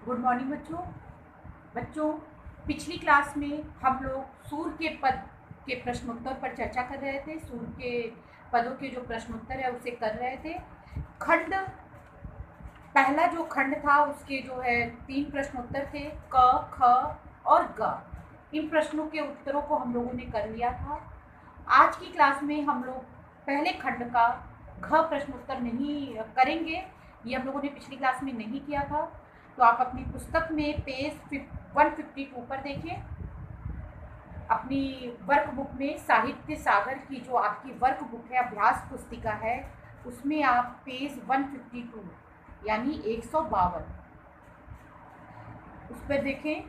Good morning बच्चों। बच्चों, पिछली क्लास में हम लोग सूर के पद के प्रश्नोत्तर पर चर्चा कर रहे थे। सूर के पदों के जो प्रश्नोत्तर है उसे कर रहे थे। खंड पहला जो खंड था उसके जो है 3 प्रश्नोत्तर थे, क, ख और ग। इन प्रश्नों के उत्तरों को हम लोगों ने कर लिया था। आज की क्लास में हम लोग पहले खंड का घ प्रश्नोत्तर नहीं करेंगे। ये हम लोगों ने पिछली क्लास में नहीं किया था। तो आप अपनी पुस्तक में पेज 152 पर देखिए। अपनी वर्क बुक में साहित्य सागर की जो आपकी वर्क बुक है, अभ्यास पुस्तिका है, उसमें आप पेज 152 यानी 152 उस पर देखें।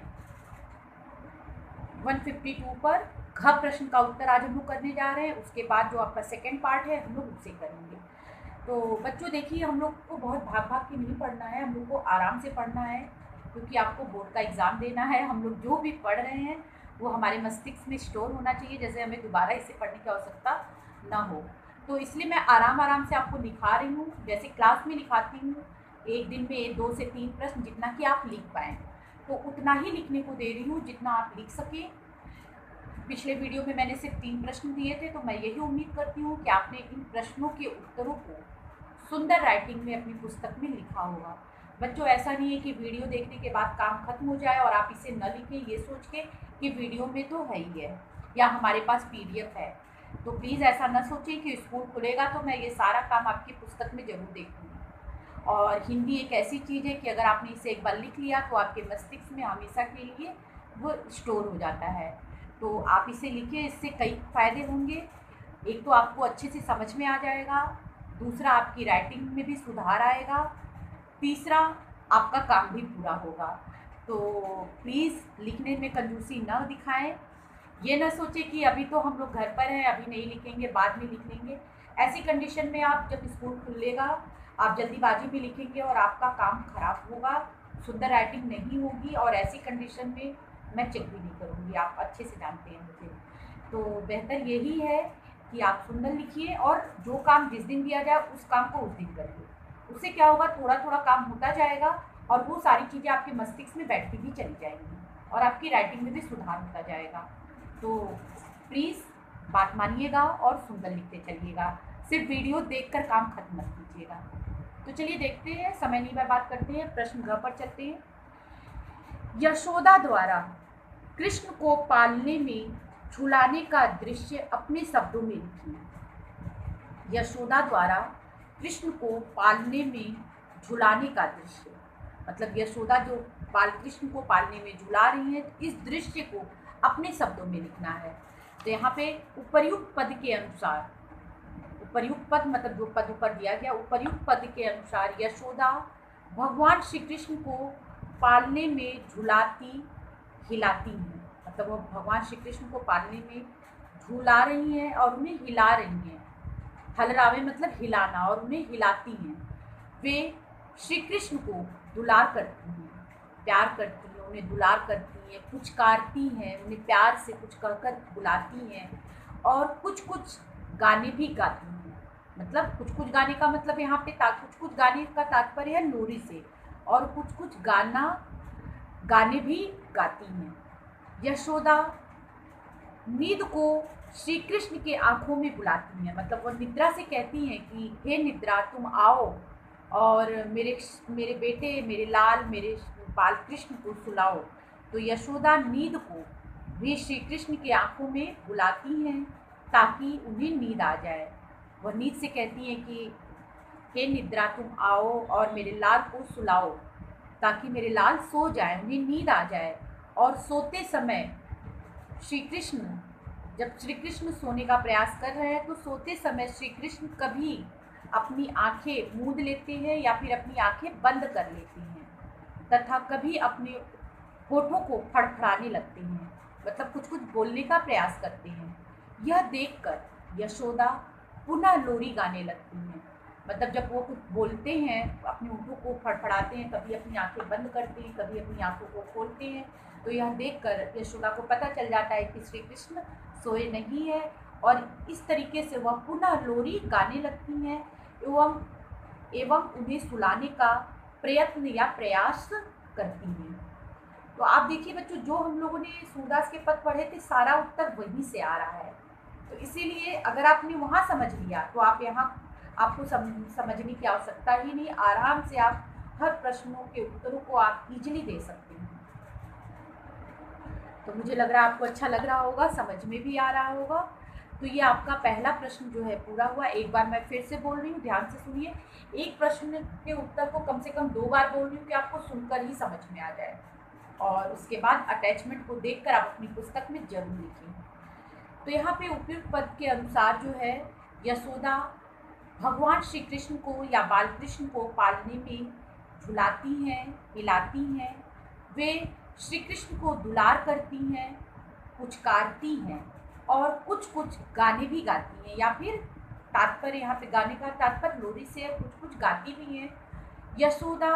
152 पर घ प्रश्न का उत्तर आज हम लोग करने जा रहे हैं। उसके बाद जो आपका सेकेंड पार्ट है हम लोग उसे करेंगे। तो बच्चों देखिए, हम लोग को बहुत भाग भाग के नहीं पढ़ना है, हम लोग को आराम से पढ़ना है, क्योंकि आपको बोर्ड का एग्ज़ाम देना है। हम लोग जो भी पढ़ रहे हैं वो हमारे मस्तिष्क में स्टोर होना चाहिए, जैसे हमें दोबारा इसे पढ़ने की आवश्यकता ना हो। तो इसलिए मैं आराम आराम से आपको लिखा रही हूँ, जैसे क्लास में लिखाती हूँ। एक दिन में 2 से 3 प्रश्न, जितना कि आप लिख पाएँ, तो उतना ही लिखने को दे रही हूँ जितना आप लिख सकें। पिछले वीडियो में मैंने सिर्फ 3 प्रश्न दिए थे, तो मैं यही उम्मीद करती हूँ कि आपने इन प्रश्नों के उत्तरों को सुंदर राइटिंग में अपनी पुस्तक में लिखा होगा। बच्चों, ऐसा नहीं है कि वीडियो देखने के बाद काम खत्म हो जाए और आप इसे न लिखें ये सोच के कि वीडियो में तो है ही है या हमारे पास पीडीएफ है। तो प्लीज़ ऐसा न सोचें कि स्कूल खुलेगा तो मैं ये सारा काम आपकी पुस्तक में ज़रूर देखूँगी। और हिंदी एक ऐसी चीज़ है कि अगर आपने इसे एक बार लिख लिया तो आपके मस्तिष्क में हमेशा के लिए वो स्टोर हो जाता है। तो आप इसे लिखिए, इससे कई फ़ायदे होंगे। एक तो आपको अच्छे से समझ में आ जाएगा, दूसरा आपकी राइटिंग में भी सुधार आएगा, तीसरा आपका काम भी पूरा होगा। तो प्लीज़ लिखने में कंजूसी न दिखाएं। ये ना सोचें कि अभी तो हम लोग घर पर हैं, अभी नहीं लिखेंगे, बाद में लिख लेंगे। ऐसी कंडीशन में आप जब स्कूल खुलेगा आप जल्दीबाजी में लिखेंगे और आपका काम खराब होगा, सुंदर राइटिंग नहीं होगी, और ऐसी कंडीशन में मैं चेक भी नहीं करूँगी। आप अच्छे से जानते हैं मुझे। तो बेहतर यही है कि आप सुंदर लिखिए और जो काम जिस दिन दिया जाए उस काम को उस दिन करिए। उससे क्या होगा, थोड़ा थोड़ा काम होता जाएगा और वो सारी चीज़ें आपके मस्तिष्क में बैठती भी चली जाएंगी और आपकी राइटिंग में भी सुधार होता जाएगा। तो प्लीज़ बात मानिएगा और सुंदर लिखते चलिएगा। सिर्फ वीडियो देखकर काम खत्म मत कीजिएगा। तो चलिए देखते हैं, समय नहीं बर्बाद करते हैं, प्रश्न घ पर चलते हैं। यशोदा द्वारा कृष्ण को पालने में झुलाने का दृश्य अपने शब्दों में लिखिए। यशोदा द्वारा कृष्ण को पालने में झुलाने का दृश्य, मतलब यशोदा जो बाल कृष्ण को पालने में झुला रही हैं, इस दृश्य को अपने शब्दों में लिखना है। तो यहाँ पे उपर्युक्त पद के अनुसार, उपर्युक्त पद मतलब जो पद ऊपर दिया गया, उपर्युक्त पद के अनुसार यशोदा भगवान श्री कृष्ण को पालने में झुलाती हिलाती हैं। मतलब वो भगवान श्री कृष्ण को पालने में झूला रही हैं और उन्हें हिला रही हैं। हलरावे मतलब हिलाना, और उन्हें हिलाती हैं। वे श्री कृष्ण को दुलार करती हैं, प्यार करती हैं, उन्हें दुलार करती हैं, पुचकारती हैं, उन्हें प्यार से कुछ कहकर बुलाती हैं, और कुछ कुछ गाने भी गाती हैं। मतलब कुछ कुछ गाने का मतलब यहाँ पे कुछ कुछ गाने का तात्पर्य है लोरी से, और कुछ कुछ गाने भी गाती हैं। यशोदा नींद को श्री कृष्ण के आंखों में बुलाती हैं, मतलब वो निद्रा से कहती हैं कि हे निद्रा तुम आओ और मेरे बेटे, मेरे लाल, मेरे बाल कृष्ण को सुलाओ। तो यशोदा नींद को भी श्री कृष्ण के आंखों में बुलाती हैं ताकि उन्हें नींद आ जाए। वह नींद से कहती हैं कि हे निद्रा तुम आओ और मेरे लाल को सुलाओ, ताकि मेरे लाल सो जाए, उन्हें नींद आ जाए। और सोते समय जब श्री कृष्ण सोने का प्रयास कर रहे हैं, तो सोते समय श्री कृष्ण कभी अपनी आंखें मूंद लेते हैं या फिर अपनी आंखें बंद कर लेते हैं, तथा कभी अपने होठों को फड़फड़ाने लगते हैं, मतलब कुछ कुछ बोलने का प्रयास करते हैं। यह देखकर यशोदा पुनः लोरी गाने लगती हैं। मतलब जब वो कुछ बोलते हैं, अपने होठों को फड़फड़ाते हैं, कभी अपनी आंखें बंद करते हैं, कभी अपनी आंखों को खोलते हैं, तो यह देखकर यशोदा को पता चल जाता है कि श्री कृष्ण सोए नहीं है, और इस तरीके से वह पुनः लोरी गाने लगती हैं एवं उन्हें सुलाने का प्रयत्न या प्रयास करती हैं। तो आप देखिए बच्चों, जो हम लोगों ने सूरदास के पद पढ़े थे सारा उत्तर वहीं से आ रहा है। तो इसीलिए अगर आपने वहाँ समझ लिया तो आप यहाँ आपको समझने की आवश्यकता ही नहीं, आराम से आप हर प्रश्नों के उत्तरों को आप इजीली दे सकते हैं। तो मुझे लग रहा है आपको अच्छा लग रहा होगा, समझ में भी आ रहा होगा। तो ये आपका पहला प्रश्न जो है पूरा हुआ। एक बार मैं फिर से बोल रही हूँ, ध्यान से सुनिए। एक प्रश्न के उत्तर को कम से कम 2 बार बोल रही हूँ कि आपको सुनकर ही समझ में आ जाए, और उसके बाद अटैचमेंट को देखकर आप अपनी पुस्तक में जरूर लिखिए। तो यहाँ पे उपयुक्त पद के अनुसार जो है, यशोदा भगवान श्री कृष्ण को या बाल कृष्ण को पालने में झुलाती हैं, पिलाती हैं। वे श्री कृष्ण को दुलार करती हैं, पुचकारती हैं और कुछ कुछ गाने भी गाती हैं, या फिर तात्पर्य यहाँ पे गाने का तात्पर्य लोरी से है, कुछ कुछ गाती भी हैं। यशोदा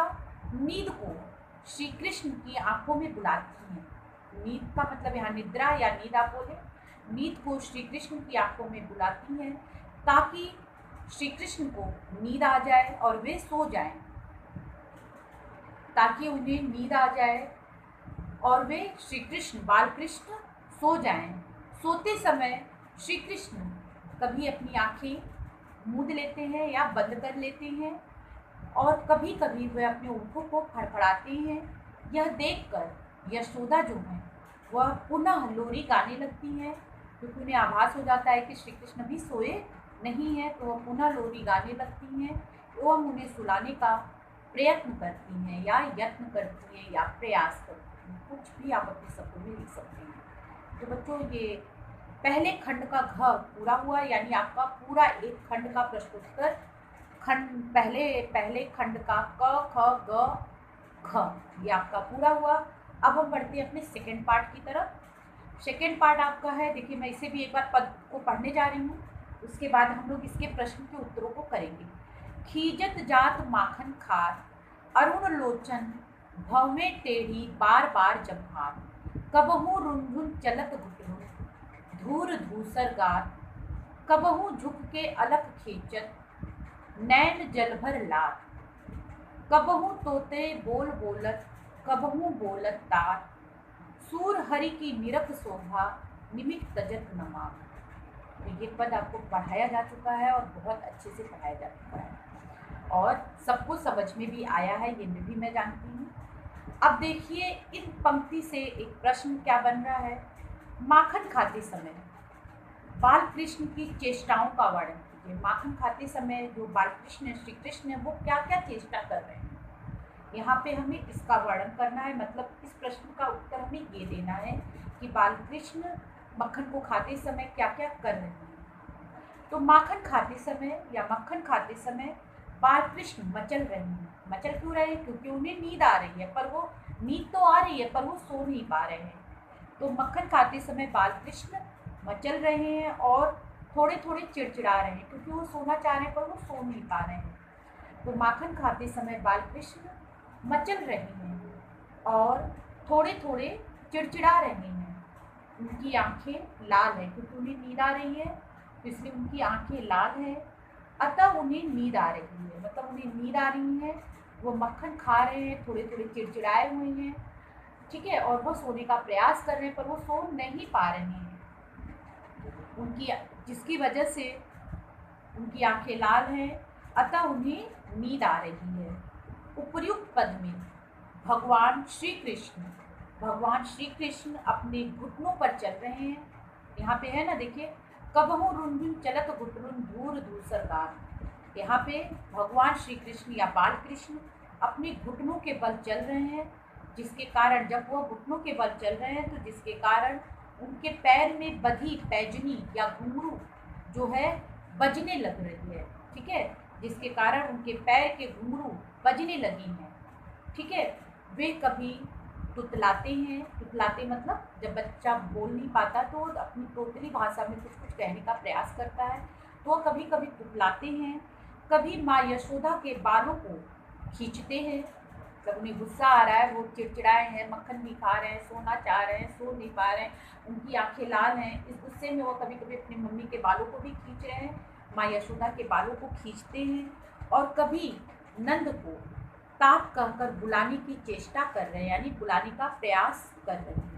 नींद को श्री कृष्ण की आंखों में बुलाती हैं। नींद का मतलब यहाँ निद्रा या नींद आप बोले, नींद को श्री कृष्ण की आंखों में बुलाती हैं ताकि श्री कृष्ण को नींद आ जाए और वे सो जाएं, ताकि उन्हें नींद आ जाए और वे श्री कृष्ण बाल कृष्ण सो जाएं। सोते समय श्री कृष्ण कभी अपनी आंखें मूंद लेते हैं या बंद कर लेते हैं, और कभी कभी वे अपने ओठों को फड़फड़ाते हैं। यह देखकर यशोदा जो है वह पुनः लोरी गाने लगती हैं, क्योंकि उन्हें आभास हो जाता है कि श्री कृष्ण भी सोए नहीं है, तो वह पुनः लोरी गाने लगती हैं एवं उन्हें सुलाने का प्रयत्न करती हैं या यत्न करती हैं या प्रयास करती हैं। कुछ भी आप अपने शब्दों में लिख सकते हैं। तो बच्चों, ये पहले खंड का घ पूरा हुआ, यानी आपका पूरा एक खंड का प्रश्नोत्तर खंड पहले खंड का क ख ग घ ये आपका पूरा हुआ। अब हम बढ़ते हैं अपने सेकेंड पार्ट की तरफ। सेकेंड पार्ट आपका है, देखिए मैं इसे भी एक बार पद को पढ़ने जा रही हूँ, उसके बाद हम लोग इसके प्रश्न के उत्तरों को करेंगे। खीजत जात माखन खार, अरुण लोचन भव में टेढ़ी बार बार जम्हार। कबहू रुंझुन चलत घुटरुन धूर धूसर गात। कबहू झुक के अलख खींचत नैन जल भर लात। कबहू तोते बोल बोलत कबहू बोलत तात। सूर हरि की निरख शोभा निमित तजत नमा। तो ये पद आपको पढ़ाया जा चुका है और बहुत अच्छे से पढ़ाया जा चुका है और सबको समझ में भी आया है, ये भी मैं जानती हूँ। अब देखिए इन पंक्ति से एक प्रश्न क्या बन रहा है। माखन खाते समय बाल कृष्ण की चेष्टाओं का वर्णन कीजिए। माखन खाते समय जो बाल कृष्ण श्री कृष्ण है वो क्या क्या चेष्टा कर रहे हैं, यहाँ पे हमें इसका वर्णन करना है। मतलब इस प्रश्न का उत्तर हमें ये देना है कि बाल कृष्ण मक्खन को खाते समय क्या क्या कर रहे हैं। तो माखन खाते समय या मक्खन खाते समय बाल कृष्ण मचल रहे हैं। मचल क्यों रहे हैं? क्योंकि उन्हें नींद आ रही है, पर वो नींद तो आ रही है पर वो सो नहीं पा रहे हैं। तो मक्खन खाते समय बाल कृष्ण मचल रहे हैं और थोड़े थोड़े चिड़चिड़ा रहे हैं, क्योंकि वो सोना चाह रहे हैं पर वो सो नहीं पा रहे हैं। तो माखन खाते समय बाल कृष्ण मचल रहे हैं और थोड़े थोड़े चिड़चिड़ा रहे हैं। उनकी आंखें लाल हैं, क्योंकि उन्हें नींद आ रही है, तो इसलिए उनकी आंखें लाल हैं। अतः उन्हें नींद आ रही है, मतलब उन्हें नींद आ रही है, वो मक्खन खा रहे हैं, थोड़े थोड़े चिड़चिड़ाए हुए हैं, ठीक है, और वो सोने का प्रयास कर रहे हैं पर वो सो नहीं पा रहे हैं उनकी, जिसकी वजह से उनकी आंखें लाल हैं, अतः उन्हें नींद आ रही है। उपर्युक्त पद में भगवान श्री कृष्ण अपने घुटनों पर चल रहे हैं। यहाँ पे है ना, देखिए, कबहू रुंझुन चलत घुटरुन धूर धूसर गात। यहाँ पे भगवान श्री कृष्ण या बाल कृष्ण अपने घुटनों के बल चल रहे हैं, जिसके कारण जब वह घुटनों के बल चल रहे हैं तो जिसके कारण उनके पैर में बधी पैजनी या घुंघरू जो है बजने लग रही है, ठीक है, जिसके कारण उनके पैर के घुंघरू बजने लगी हैं, ठीक है। वे कभी तुतलाते हैं, तुतलाते मतलब जब बच्चा बोल नहीं पाता तो अपनी तोतली भाषा में कुछ कुछ कहने का प्रयास करता है, तो वह कभी कभी तुतलाते हैं। कभी माँ यशोदा के बालों को खींचते हैं, जब उन्हें गुस्सा आ रहा है, वो चिड़चिड़ाए हैं, मक्खन नहीं खा रहे हैं, सोना चाह रहे हैं, सो नहीं पा रहे हैं, उनकी आंखें लाल हैं, इस गुस्से में वो कभी कभी अपनी मम्मी के बालों को भी खींच रहे हैं, माँ यशोदा के बालों को खींचते हैं। और कभी नंद को तात कहकर बुलाने की चेष्टा कर रहे हैं, यानी बुलाने का प्रयास कर रहे हैं।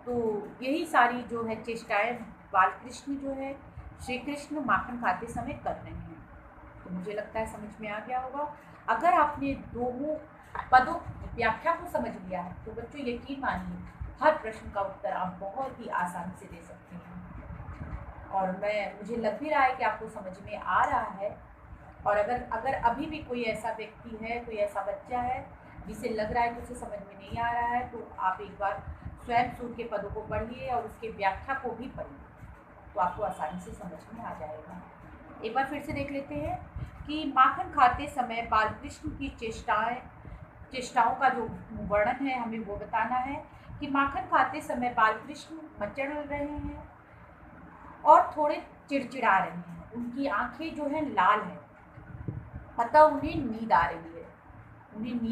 तो यही सारी जो है चेष्टाएं बालकृष्ण जो है श्री कृष्ण माखन खाते समय कर रहे हैं। तो मुझे लगता है समझ में आ गया होगा। अगर आपने दोनों पदों की व्याख्या को समझ लिया है तो बच्चों यकीन मानिए हर प्रश्न का उत्तर आप बहुत ही आसानी से दे सकते हैं। और मुझे लग भी रहा है कि आपको समझ में आ रहा है। और अगर अभी भी कोई ऐसा व्यक्ति है, कोई ऐसा बच्चा है जिसे लग रहा है कि उसे समझ में नहीं आ रहा है, तो आप एक बार स्वयं सूर्य के पदों को पढ़िए और उसके व्याख्या को भी पढ़िए, तो आपको आसानी से समझ में आ जाएगा। एक बार फिर से देख लेते हैं कि माखन खाते समय बालकृष्ण की चेष्टाओं का जो वर्णन है हमें वो बताना है कि माखन खाते समय बालकृष्ण मचल रहे हैं और थोड़े चिड़चिड़ा रहे हैं। उनकी आंखें जो है लाल हैं, अतः उन्हें नींद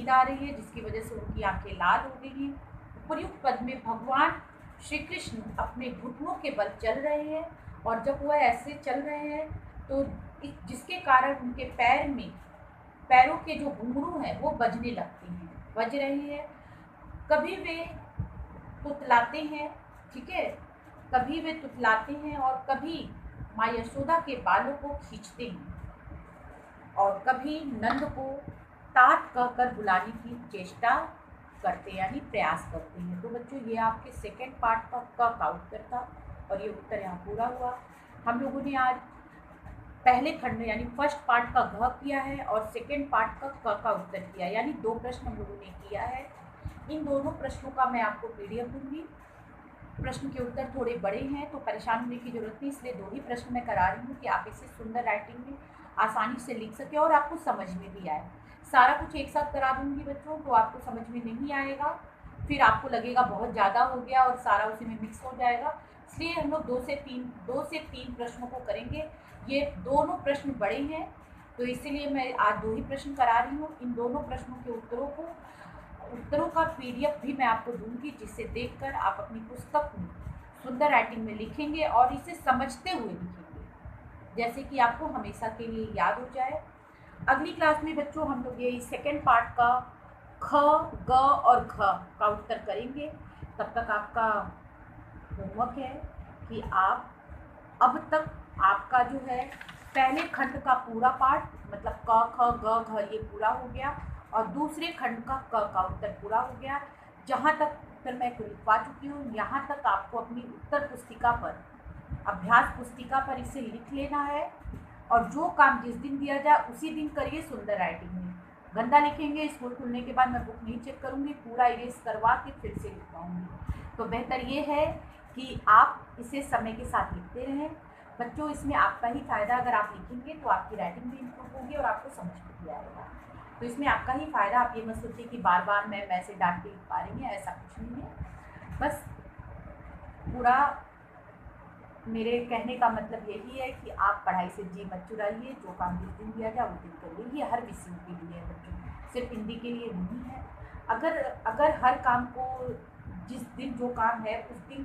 आ रही है जिसकी वजह से उनकी आंखें लाल हो गई हैं। उपर्युक्त पद में भगवान श्री कृष्ण अपने घुटनों के बल चल रहे हैं, और जब वह ऐसे चल रहे हैं तो जिसके कारण उनके पैरों के जो घुंघरू हैं वो बज रहे हैं। कभी वे तुतलाते हैं, ठीक है, कभी वे तुतलाते हैं और कभी माँ यशोदा के बालों को खींचते हैं और कभी नंद को तात कहकर बुलाने की चेष्टा करते यानी प्रयास करते हैं। तो बच्चों ये आपके सेकेंड पार्ट का उत्तर था और ये उत्तर यहाँ पूरा हुआ। हम लोगों ने आज पहले खंड में यानी फर्स्ट पार्ट का घ किया है और सेकेंड पार्ट का क का उत्तर किया, यानी 2 प्रश्न हम लोगों ने किया है। इन दोनों प्रश्नों का मैं आपको PDF दूंगी। प्रश्न के उत्तर थोड़े बड़े हैं तो परेशान होने की जरूरत नहीं, इसलिए 2 ही प्रश्न मैं करा रही हूँ कि आप इसे सुंदर राइटिंग में आसानी से लिख सके और आपको समझ में भी आए। सारा कुछ एक साथ करा दूंगी बच्चों तो आपको समझ में नहीं आएगा, फिर आपको लगेगा बहुत ज़्यादा हो गया और सारा उसी में मिक्स हो जाएगा। इसलिए हम लोग 2 से 3 प्रश्नों को करेंगे। ये दोनों प्रश्न बड़े हैं तो इसीलिए मैं आज 2 ही प्रश्न करा रही हूँ। इन दोनों प्रश्नों के उत्तरों का PDF भी मैं आपको दूंगी, जिससे देखकर आप अपनी पुस्तक में सुंदर राइटिंग में लिखेंगे और इसे समझते हुए लिखेंगे, जैसे कि आपको हमेशा के लिए याद हो जाए। अगली क्लास में बच्चों हम लोग ये सेकेंड पार्ट का ख, ग और घ का उत्तर करेंगे। तब तक आपका होमवर्क है कि आप अब तक आपका जो है पहले खंड का पूरा पार्ट मतलब क, ख, ग, घ ये पूरा हो गया और दूसरे खंड का क का उत्तर पूरा हो गया। जहाँ तक उत्तर मैं लिखवा चुकी हूँ यहाँ तक आपको अपनी उत्तर पुस्तिका पर, अभ्यास पुस्तिका पर इसे लिख लेना है और जो काम जिस दिन दिया जाए उसी दिन करिए सुंदर राइटिंग में। गंदा लिखेंगे स्कूल खुलने के बाद मैं बुक नहीं चेक करूँगी, पूरा इरेज करवा के फिर से लिखवाऊँगी। तो बेहतर ये है कि आप इसे समय के साथ लिखते रहें बच्चों। इसमें आपका ही फ़ायदा, अगर आप लिखेंगे तो आपकी राइटिंग भी इम्प्रूव होगी और आपको समझ में भी आएगा। तो इसमें आपका ही फ़ायदा। आप ये मत सोचिए कि बार बार मैं ऐसे डांट के लिख पा रही हैं, ऐसा कुछ नहीं है। बस पूरा मेरे कहने का मतलब यही है कि आप पढ़ाई से जी मत चुराइए, जो काम जिस दिन दिया जाए उस दिन करिए। ये हर विषय के लिए है बच्चों, सिर्फ हिंदी के लिए नहीं है। अगर हर काम को जिस दिन जो काम है उस दिन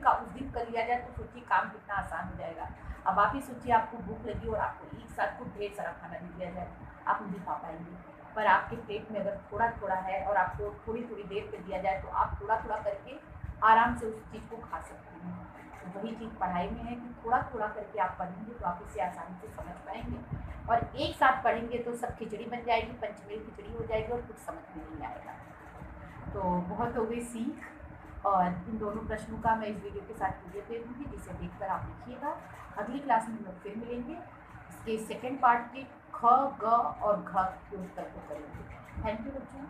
कर लिया जाए तो सोचिए काम कितना आसान हो जाएगा। अब आप ही सोचिए आपको भूख लगी और आपको एक साथ को ढेर सारा खाना दे दिया जाए, आप नहीं खा पाएंगे। पर आपके पेट में अगर थोड़ा थोड़ा है और आपको थोड़ी थोड़ी देर पर दिया जाए तो आप थोड़ा थोड़ा करके आराम से उस चीज़ को खा सकते हैं। तो वही चीज़ पढ़ाई में है कि थोड़ा थोड़ा करके आप पढ़ेंगे तो आप इसे आसानी से समझ पाएंगे, और एक साथ पढ़ेंगे तो सब खिचड़ी बन जाएगी, पंचमेल खिचड़ी हो जाएगी और कुछ समझ में नहीं आएगा। तो बहुत हो गई सीख, और इन दोनों प्रश्नों का मैं इस वीडियो के साथ PDF दे दूँगी, जिसे देखकर आप लिखिएगा। अगली क्लास में हम लोग फिर मिलेंगे, इसके सेकेंड पार्ट के ख, ग और घ के उत्तर को करेंगे। थैंक यू बच्चों।